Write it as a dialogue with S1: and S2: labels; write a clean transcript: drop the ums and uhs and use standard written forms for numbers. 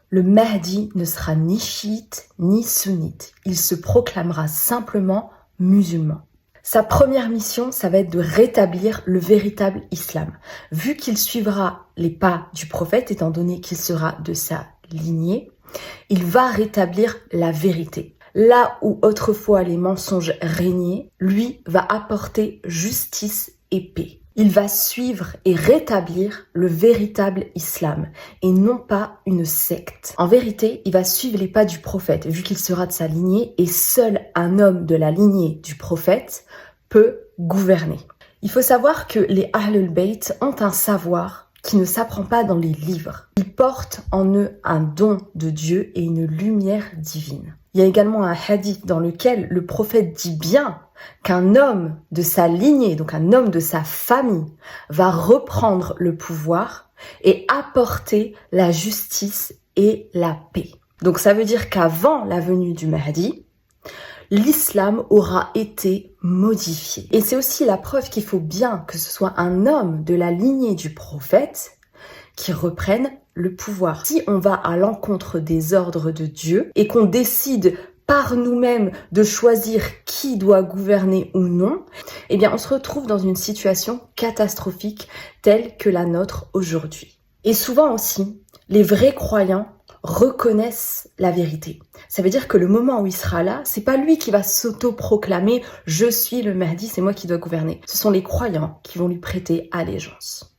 S1: Le Mahdi ne sera ni chiite ni sunnite. Il se proclamera simplement musulman. Sa première mission, ça va être de rétablir le véritable islam. Vu qu'il suivra les pas du prophète, étant donné qu'il sera de sa lignée, il va rétablir la vérité. Là où autrefois les mensonges régnaient, lui va apporter justice et paix. Il va suivre et rétablir le véritable islam et non pas une secte. En vérité, il va suivre les pas du prophète vu qu'il sera de sa lignée et seul un homme de la lignée du prophète peut gouverner. Il faut savoir que les Ahlul Bayt ont un savoir qui ne s'apprend pas dans les livres. Ils portent en eux un don de Dieu et une lumière divine. Il y a également un hadith dans lequel le prophète dit bien qu'un homme de sa lignée, donc un homme de sa famille, va reprendre le pouvoir et apporter la justice et la paix. Donc ça veut dire qu'avant la venue du Mahdi, l'islam aura été modifié. Et c'est aussi la preuve qu'il faut bien que ce soit un homme de la lignée du prophète qui reprenne le pouvoir. Si on va à l'encontre des ordres de Dieu et qu'on décide par nous-mêmes de choisir qui doit gouverner ou non, eh bien on se retrouve dans une situation catastrophique telle que la nôtre aujourd'hui. Et souvent aussi, les vrais croyants reconnaissent la vérité. Ça veut dire que le moment où il sera là, c'est pas lui qui va s'auto-proclamer « Je suis le Mahdi, c'est moi qui dois gouverner ». Ce sont les croyants qui vont lui prêter allégeance.